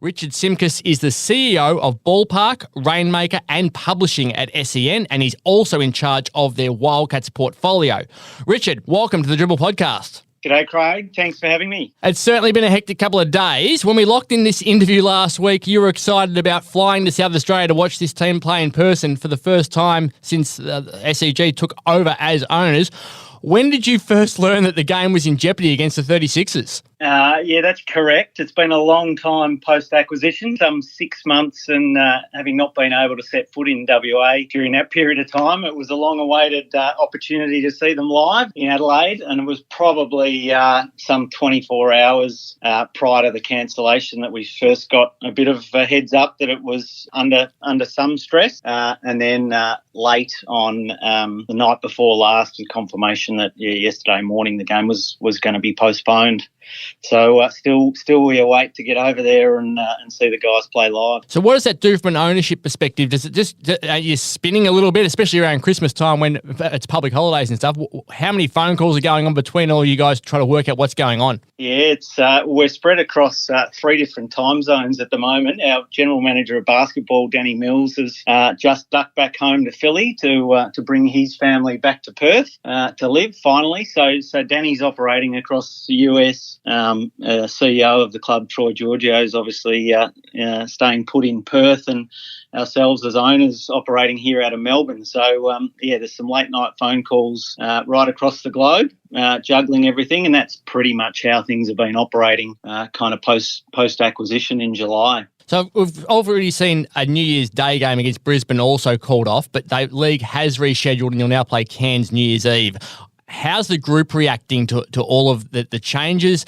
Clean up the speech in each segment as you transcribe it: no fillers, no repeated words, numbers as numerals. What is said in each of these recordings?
Richard Simkiss is the CEO of Ballpark, Rainmaker and Publishing at SEN, and he's also in charge of their Wildcats portfolio. Richard, welcome to the Dribble podcast. G'day, Craig. Thanks for having me. It's certainly been a hectic couple of days. When we locked in this interview last week, you were excited about flying to South Australia to watch this team play in person for the first time since SEG took over as owners. When did you first learn that the game was in jeopardy against the 36ers? Yeah, that's correct. It's been a long time post-acquisition, some 6 months, and having not been able to set foot in WA during that period of time, it was a long-awaited opportunity to see them live in Adelaide, and it was probably some 24 hours prior to the cancellation that we first got a bit of a heads up that it was under some stress, and then late on the night before last, with confirmation that yesterday morning the game was going to be postponed. So still we await to get over there and see the guys play live. So what does that do from an ownership perspective? Does it just, are you spinning a little bit, especially around Christmas time when it's public holidays and stuff? How many phone calls are going on between all you guys trying to work out what's going on? Yeah, we're spread across 3 different time zones at the moment. Our general manager of basketball, Danny Mills, has just ducked back home to Philly to bring his family back to Perth to live finally. So Danny's operating across the US. CEO of the club, Troy Giorgio, is obviously staying put in Perth, and ourselves as owners operating here out of Melbourne. So, there's some late night phone calls right across the globe, juggling everything, and that's pretty much how things have been operating kind of post-acquisition in July. So we've already seen a New Year's Day game against Brisbane also called off, but the league has rescheduled and you'll now play Cairns New Year's Eve. How's the group reacting to all of the changes,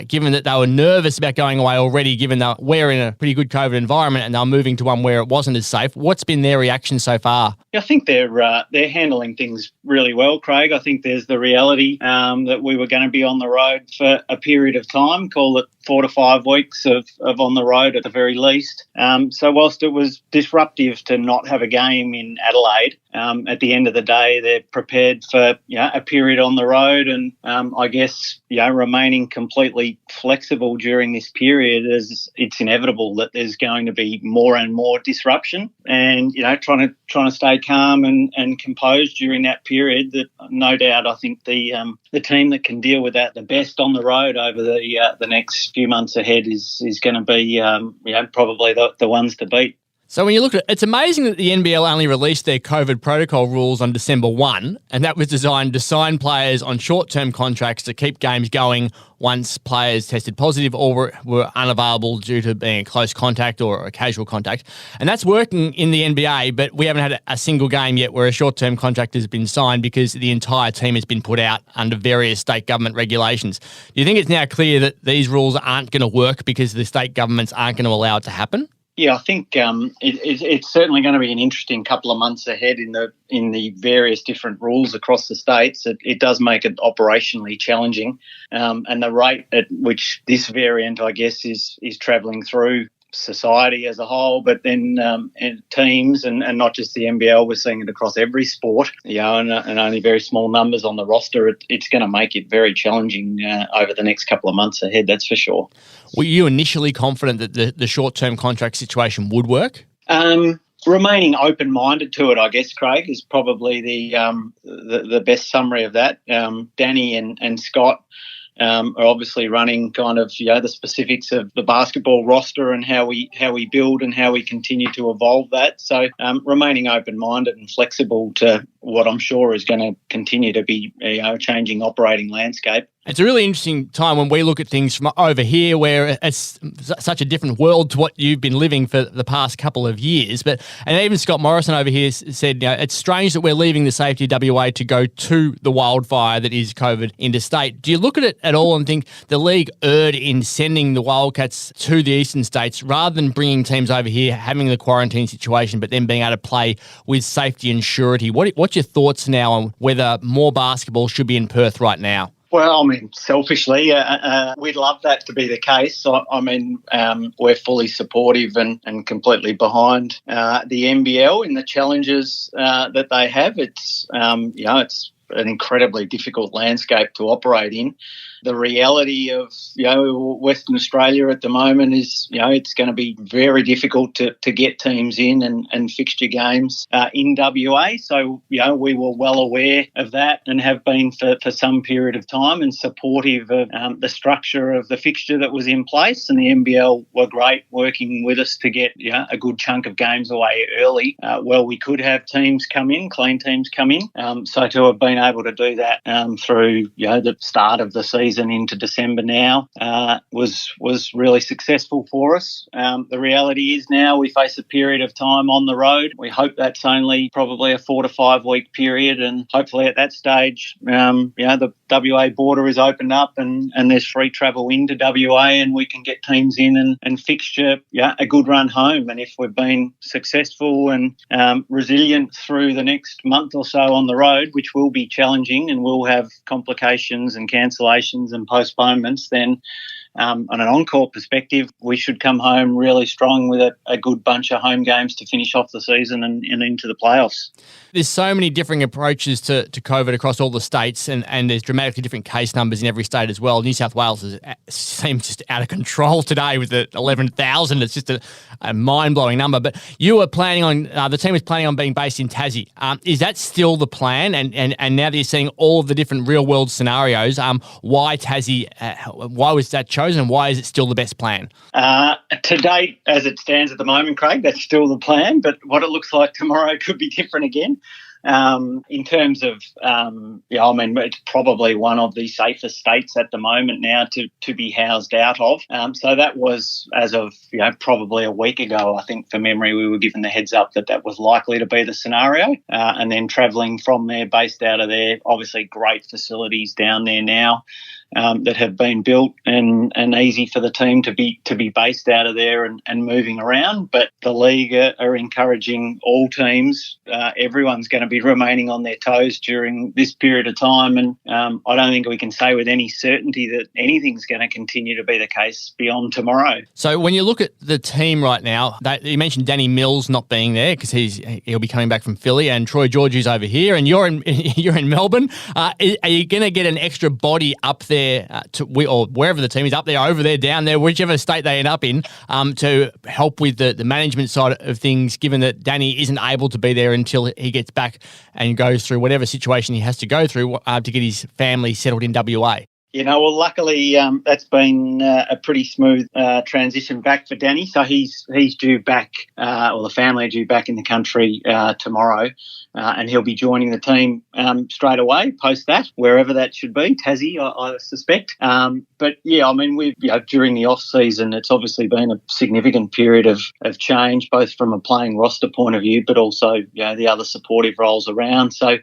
given that they were nervous about going away already, given that we're in a pretty good COVID environment and they're moving to one where it wasn't as safe? What's been their reaction so far? I think they're handling things really well, Craig. I think there's the reality that we were going to be on the road for a period of time, call it 4 to 5 weeks of on the road at the very least. So whilst it was disruptive to not have a game in Adelaide, at the end of the day, they're prepared for a period on the road, and I guess remaining completely flexible during this period, as it's inevitable that there's going to be more and more disruption, and trying to stay calm and composed during that period. That no doubt, I think the team that can deal with that the best on the road over the next few months ahead is going to be probably the ones to beat. So when you look at it, it's amazing that the NBL only released their COVID protocol rules on December 1, and that was designed to sign players on short-term contracts to keep games going once players tested positive or were unavailable due to being a close contact or a casual contact. And that's working in the NBA, but we haven't had a single game yet where a short-term contract has been signed because the entire team has been put out under various state government regulations. Do you think it's now clear that these rules aren't going to work because the state governments aren't going to allow it to happen? Yeah, I think it's certainly going to be an interesting couple of months ahead in the various different rules across the states. It does make it operationally challenging, and the rate at which this variant, I guess, is travelling through society as a whole, but then and teams and not just the NBL, we're seeing it across every sport, and only very small numbers on the roster. It's going to make it very challenging over the next couple of months ahead, that's for sure. Were you initially confident that the short-term contract situation would work? Remaining open-minded to it, I guess, Craig, is probably the best summary of that. Danny and Scott are obviously running kind of the specifics of the basketball roster and how we build and how we continue to evolve that. So remaining open-minded and flexible to what I'm sure is going to continue to be a changing operating landscape. It's a really interesting time when we look at things from over here where it's such a different world to what you've been living for the past couple of years. And even Scott Morrison over here said, it's strange that we're leaving the safety of WA to go to the wildfire that is COVID interstate. Do you look at it at all and think the league erred in sending the Wildcats to the eastern states rather than bringing teams over here, having the quarantine situation, but then being able to play with safety and surety? What's your thoughts now on whether more basketball should be in Perth right now? Well, I mean, selfishly, we'd love that to be the case. We're fully supportive and completely behind the NBL in the challenges that they have. It's an incredibly difficult landscape to operate in. The reality of, Western Australia at the moment is, it's going to be very difficult to get teams in and fixture games in WA. So, we were well aware of that and have been for some period of time, and supportive of the structure of the fixture that was in place. And the NBL were great working with us to get a good chunk of games away early. We could have teams come in, clean teams come in. So to have been able to do that through the start of the season into December now was really successful for us. The reality is now we face a period of time on the road. We hope that's only probably a 4 to 5 week period, and hopefully at that stage, the WA border is opened up and there's free travel into WA, and we can get teams in and fixture a good run home. And if we've been successful and resilient through the next month or so on the road, which will be challenging and will have complications and cancellations and postponements, then on an on-court perspective, we should come home really strong with a good bunch of home games to finish off the season and into the playoffs. There's so many differing approaches to COVID across all the states, and there's dramatically different case numbers in every state as well. New South Wales seems just out of control today with the 11,000. It's just a mind-blowing number. But you were planning on, the team was planning on being based in Tassie. Is that still the plan? And now that you're seeing all of the different real-world scenarios, why Tassie, why was that chosen, and why is it still the best plan? To date, as it stands at the moment, Craig, that's still the plan, but what it looks like tomorrow could be different again. In terms of, it's probably one of the safest states at the moment now to be housed out of. So that was, as of probably a week ago, I think, from memory, we were given the heads up that was likely to be the scenario. And then travelling from there, based out of there, obviously great facilities down there now. That have been built and easy for the team to be based out of there and moving around. But the league are encouraging all teams. Everyone's going to be remaining on their toes during this period of time. And I don't think we can say with any certainty that anything's going to continue to be the case beyond tomorrow. So when you look at the team right now, you mentioned Danny Mills not being there because he'll be coming back from Philly, and Troy Georgiou's over here, and you're in Melbourne. Are you going to get an extra body up there? Or wherever the team is, up there, over there, down there, whichever state they end up in, to help with the management side of things, given that Danny isn't able to be there until he gets back and goes through whatever situation he has to go through to get his family settled in WA? Luckily, that's been a pretty smooth transition back for Danny. So he's due back, or the family are due back in the country tomorrow, and he'll be joining the team straight away post that, wherever that should be, Tassie, I suspect. But we've during the off season, it's obviously been a significant period of change, both from a playing roster point of view, but also the other supportive roles around. So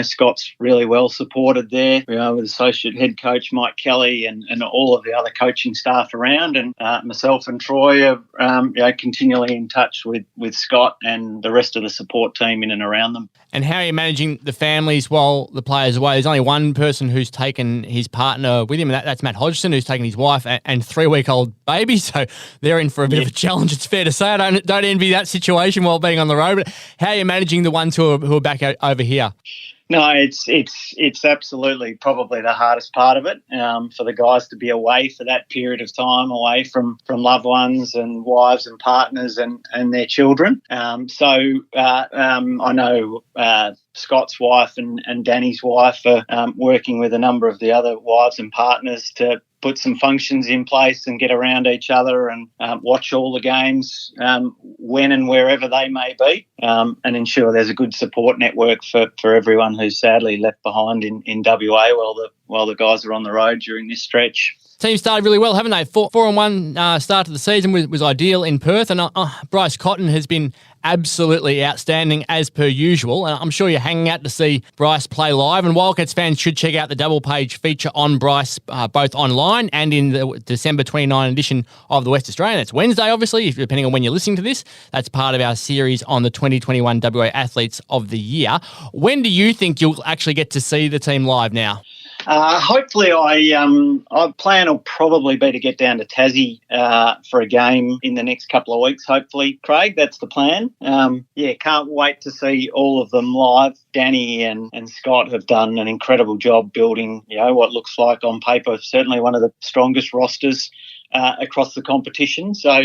Scott's really well supported there, with associate head coach Mike Kelly and all of the other coaching staff around, and myself and Troy are continually in touch with Scott and the rest of the support team in and around them. And how are you managing the families while the players are away? There's only one person who's taken his partner with him, and that's Matt Hodgson, who's taken his wife and 3-week-old baby. So they're in for a bit of a challenge, it's fair to say. I don't envy that situation while being on the road. But how are you managing the ones who are back over here? No, it's absolutely probably the hardest part of it, for the guys to be away for that period of time, away from loved ones and wives and partners and their children. So I know Scott's wife and Danny's wife are working with a number of the other wives and partners to put some functions in place and get around each other and watch all the games when and wherever they may be, and ensure there's a good support network for everyone who's sadly left behind in WA while the guys are on the road during this stretch. Team started really well, haven't they? 4-1 start to the season was ideal in Perth, and Bryce Cotton has been absolutely outstanding as per usual. And I'm sure you're hanging out to see Bryce play live, and Wildcats fans should check out the double-page feature on Bryce, both online and in the December 29 edition of the West Australian. It's Wednesday, obviously, depending on when you're listening to this. That's part of our series on the 2021 WA Athletes of the Year. When do you think you'll actually get to see the team live now? Hopefully, I plan will probably be to get down to Tassie for a game in the next couple of weeks. Hopefully, Craig, that's the plan. Can't wait to see all of them live. Danny and Scott have done an incredible job building, what looks like on paper certainly one of the strongest rosters across the competition. So.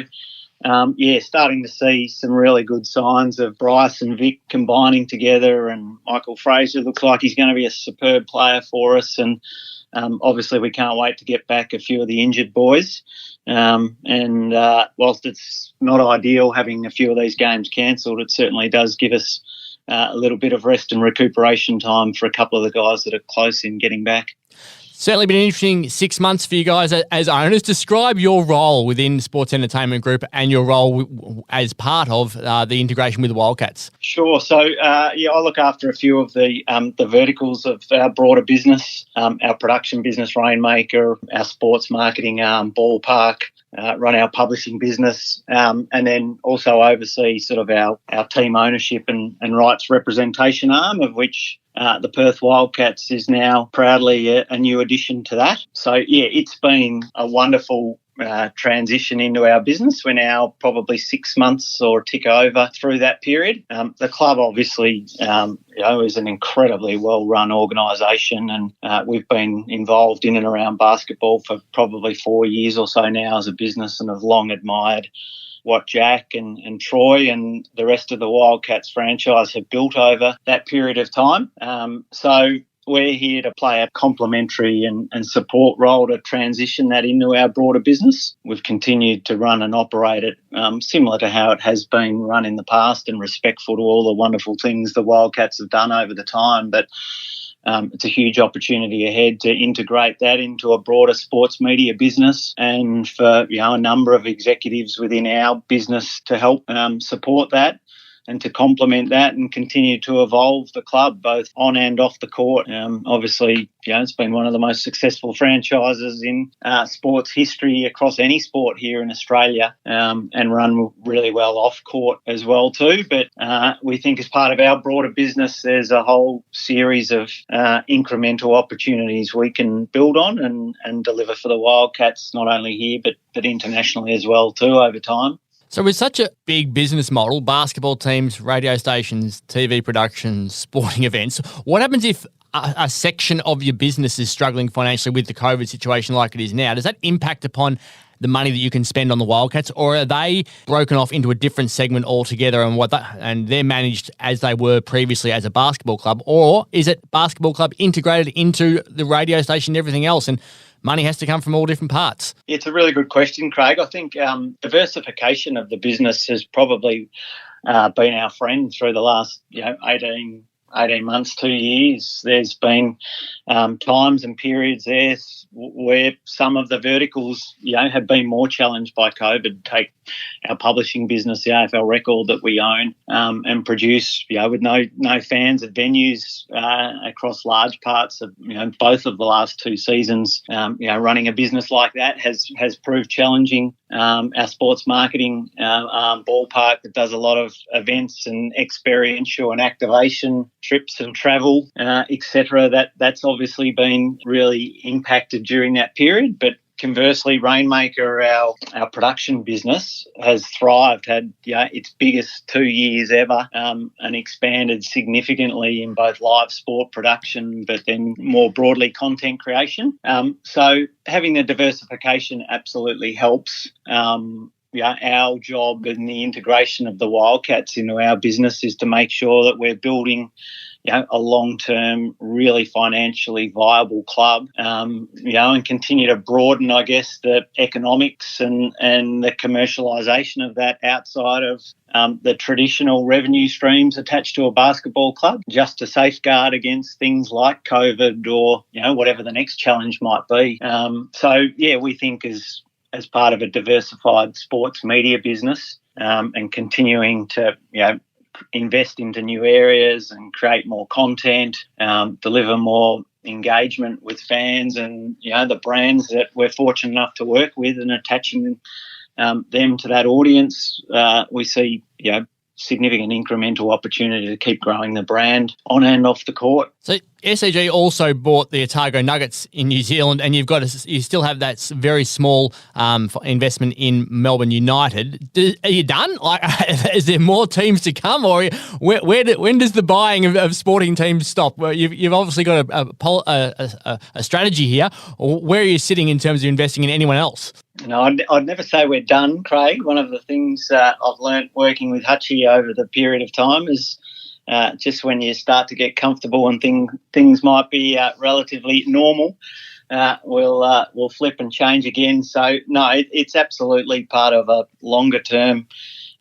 Starting to see some really good signs of Bryce and Vic combining together, and Michael Fraser looks like he's going to be a superb player for us. And obviously we can't wait to get back a few of the injured boys. Whilst it's not ideal having a few of these games cancelled, it certainly does give us a little bit of rest and recuperation time for a couple of the guys that are close in getting back. Certainly been an interesting 6 months for you guys as owners. Describe your role within Sports Entertainment Group and your role as part of the integration with the Wildcats. Sure. So, I look after a few of the verticals of our broader business, our production business, Rainmaker, our sports marketing arm, Ballpark, run our publishing business, and then also oversee sort of our team ownership and rights representation arm, of which the Perth Wildcats is now proudly a new addition to that. So, it's been a wonderful transition into our business. We're now probably 6 months or tick over through that period. The club obviously, is an incredibly well-run organisation, and we've been involved in and around basketball for probably 4 years or so now as a business, and have long admired what Jack and Troy and the rest of the Wildcats franchise have built over that period of time. So we're here to play a complementary and support role to transition that into our broader business. We've continued to run and operate it similar to how it has been run in the past, and respectful to all the wonderful things the Wildcats have done over the time. But it's a huge opportunity ahead to integrate that into a broader sports media business, and for a number of executives within our business to help support that and to complement that and continue to evolve the club both on and off the court. Obviously, it's been one of the most successful franchises in sports history across any sport here in Australia, and run really well off court as well too. But we think as part of our broader business, there's a whole series of incremental opportunities we can build on and deliver for the Wildcats, not only here but internationally as well too over time. So with such a big business model, basketball teams, radio stations, TV productions, sporting events, what happens if a section of your business is struggling financially with the COVID situation like it is now? Does that impact upon the money that you can spend on the Wildcats, or are they broken off into a different segment altogether and they're managed as they were previously as a basketball club? Or is it basketball club integrated into the radio station and everything else, and money has to come from all different parts? It's a really good question, Craig. I think diversification of the business has probably been our friend through the last 18 months, 2 years. There's been times and periods there where some of the verticals, have been more challenged by COVID. Take our publishing business, the AFL Record that we own and produce, with no fans at venues across large parts of, both of the last 2 seasons. Running a business like that has proved challenging. Our sports marketing Ballpark that does a lot of events and experiential and activation trips and travel, etc. That's obviously been really impacted during that period. But conversely, Rainmaker, our production business, has thrived, had its biggest 2 years ever, and expanded significantly in both live sport production, but then more broadly content creation. So having the diversification absolutely helps. Our job in the integration of the Wildcats into our business is to make sure that we're building a long-term, really financially viable club, and continue to broaden, I guess, the economics and the commercialisation of that outside of the traditional revenue streams attached to a basketball club, just to safeguard against things like COVID or, whatever the next challenge might be. We think as part of a diversified sports media business, and continuing to, invest into new areas and create more content, deliver more engagement with fans and, the brands that we're fortunate enough to work with, and attaching them to that audience, we see, significant incremental opportunity to keep growing the brand on and off the court. So SCG also bought the Otago Nuggets in New Zealand, and you still have that very small investment in Melbourne United. Are you done? Like, is there more teams to come, or when does the buying of sporting teams stop? Well, you've obviously got a strategy here. Where are you sitting in terms of investing in anyone else? No, I'd never say we're done, Craig. One of the things I've learnt working with Hutchie over the period of time is just when you start to get comfortable and things might be relatively normal, we'll flip and change again. So, no, it's absolutely part of a longer-term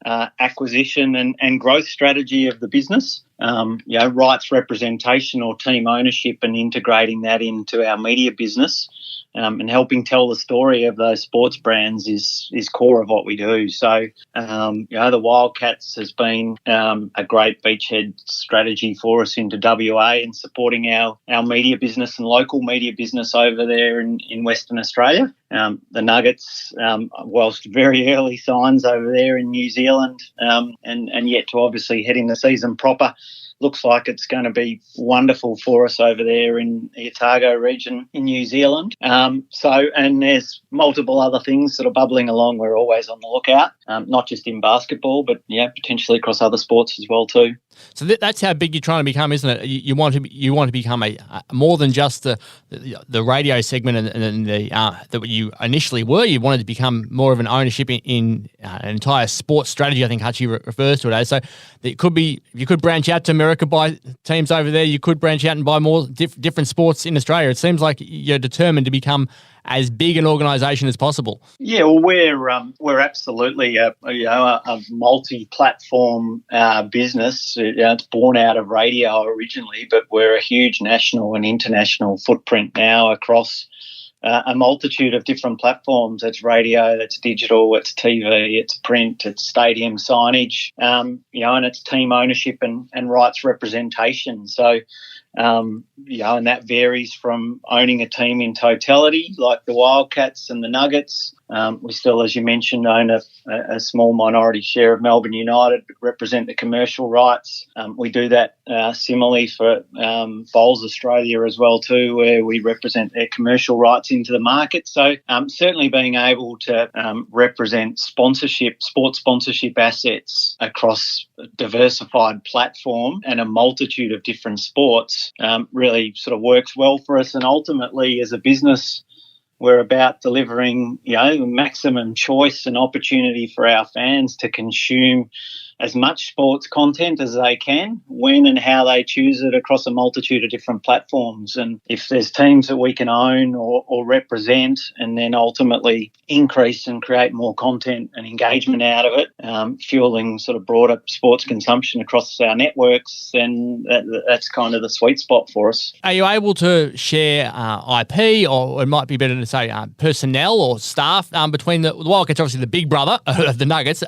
acquisition and growth strategy of the business. Rights representation or team ownership and integrating that into our media business and helping tell the story of those sports brands is core of what we do. So, the Wildcats has been a great beachhead strategy for us into WA and supporting our media business and local media business over there in Western Australia. The Nuggets, whilst very early signs over there in New Zealand and yet to obviously head in the season proper, looks like it's going to be wonderful for us over there in the Otago region in New Zealand. And there's multiple other things that are bubbling along. We're always on the lookout, not just in basketball, but potentially across other sports as well too. So that's how big you're trying to become, isn't it? You want to become a more than just the radio segment and that you initially were. You wanted to become more of an ownership in an entire sports strategy. I think Hutchie refers to it as. So it could be you could branch out to America, buy teams over there. You could branch out and buy more different sports in Australia. It seems like you're determined to become as big an organisation as possible. Yeah, well, we're absolutely a multi-platform business. It's born out of radio originally, but we're a huge national and international footprint now across a multitude of different platforms. It's radio, it's digital, it's TV, it's print, it's stadium signage, and it's team ownership and rights representation. So, and that varies from owning a team in totality, like the Wildcats and the Nuggets. We still, as you mentioned, own a small minority share of Melbourne United, but represent the commercial rights. We do that similarly for Bowls Australia as well too, where we represent their commercial rights into the market. So certainly being able to represent sports sponsorship assets across a diversified platform and a multitude of different sports really sort of works well for us. And ultimately, as a business, we're about delivering, maximum choice and opportunity for our fans to consume as much sports content as they can, when and how they choose it across a multitude of different platforms. And if there's teams that we can own or represent and then ultimately increase and create more content and engagement out of it, fueling sort of broader sports consumption across our networks, then that's kind of the sweet spot for us. Are you able to share IP, or it might be better to say personnel or staff between the Wildcats, obviously the big brother of the Nuggets?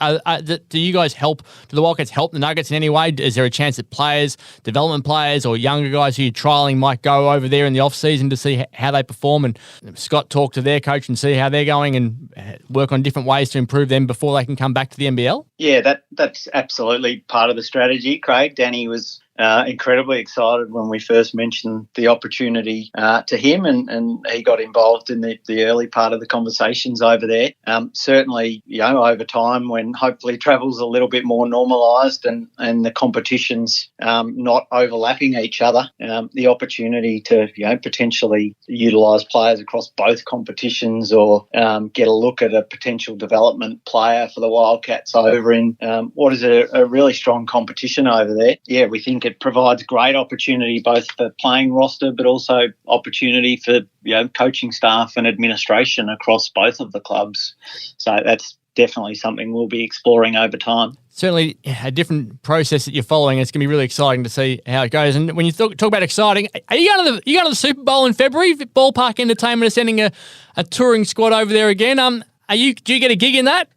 Do you guys help? Do the Wildcats help the Nuggets in any way? Is there a chance that players, development players or younger guys who you're trialling might go over there in the off-season to see how they perform, and Scott talk to their coach and see how they're going and work on different ways to improve them before they can come back to the NBL? Yeah, that's absolutely part of the strategy, Craig. Danny was incredibly excited when we first mentioned the opportunity to him, and he got involved in the early part of the conversations over there. Certainly, over time, when hopefully travel's a little bit more normalised and the competitions not overlapping each other, the opportunity to potentially utilise players across both competitions or get a look at a potential development player for the Wildcats over in what is a really strong competition over there. Yeah, we think it provides great opportunity both for playing roster, but also opportunity for coaching staff and administration across both of the clubs. So that's definitely something we'll be exploring over time. Certainly a different process that you're following. It's going to be really exciting to see how it goes. And when you talk about exciting, are you going to the Super Bowl in February? Ballpark Entertainment is sending a touring squad over there again. Do you get a gig in that?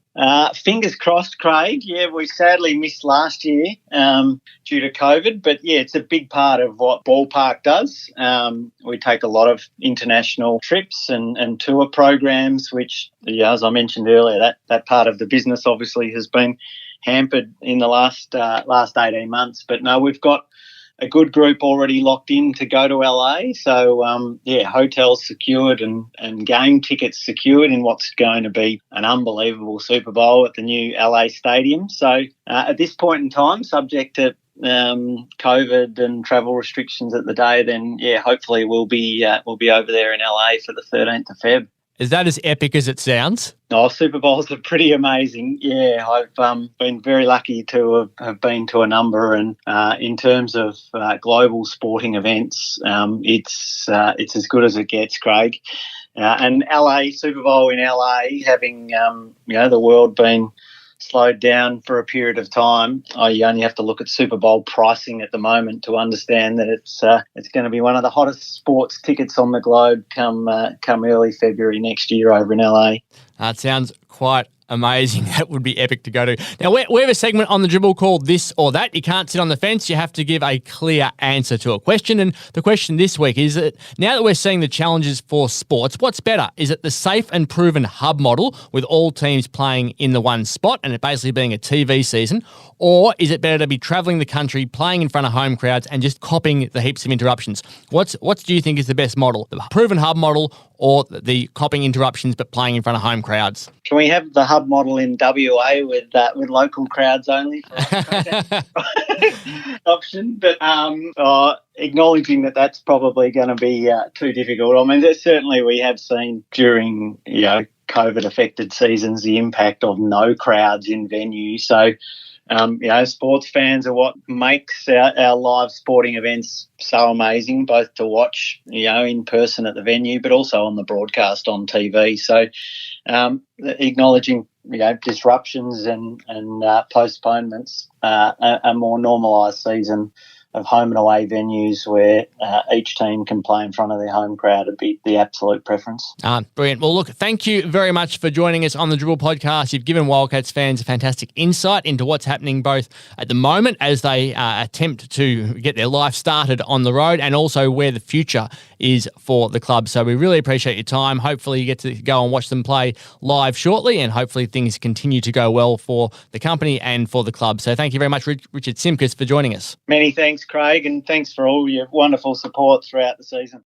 Fingers crossed, Craig. Yeah, we sadly missed last year due to COVID, but yeah, it's a big part of what Ballpark does. We take a lot of international trips and tour programs, which, yeah, as I mentioned earlier, that part of the business obviously has been hampered in the last 18 months. But no, we've got a good group already locked in to go to LA. So, hotels secured and game tickets secured in what's going to be an unbelievable Super Bowl at the new LA stadium. So at this point in time, subject to COVID and travel restrictions at the day, then, yeah, hopefully we'll be over there in LA for the 13th of Feb. Is that as epic as it sounds? Oh, Super Bowls are pretty amazing. Yeah, I've been very lucky to have been to a number, and in terms of global sporting events, it's as good as it gets, Craig. And LA, Super Bowl in LA, having the world being slowed down for a period of time, you only have to look at Super Bowl pricing at the moment to understand that it's going to be one of the hottest sports tickets on the globe come early February next year over in LA. It sounds quite amazing. That would be epic to go to. Now, we have a segment on the Dribble called This or That. You can't sit on the fence. You have to give a clear answer to a question. And the question this week is that now that we're seeing the challenges for sports, what's better? Is it the safe and proven hub model with all teams playing in the one spot and it basically being a TV season? Or is it better to be travelling the country, playing in front of home crowds and just copping the heaps of interruptions? What do you think is the best model? The proven hub model or the copping interruptions but playing in front of home crowds? Can we have the hub model in WA with local crowds only for option? But acknowledging that that's probably going to be too difficult. I mean, certainly we have seen during COVID-affected seasons the impact of no crowds in venues. So, sports fans are what makes our live sporting events so amazing, both to watch, in person at the venue, but also on the broadcast on TV. So, acknowledging, disruptions and postponements, a more normalised season of home and away venues where each team can play in front of their home crowd would be the absolute preference. Brilliant. Well, look, thank you very much for joining us on the Dribble podcast. You've given Wildcats fans a fantastic insight into what's happening both at the moment as they attempt to get their life started on the road and also where the future is for the club. So we really appreciate your time. Hopefully you get to go and watch them play live shortly and hopefully things continue to go well for the company and for the club. So thank you very much, Richard Simkiss, for joining us. Many thanks, Craig, and thanks for all your wonderful support throughout the season.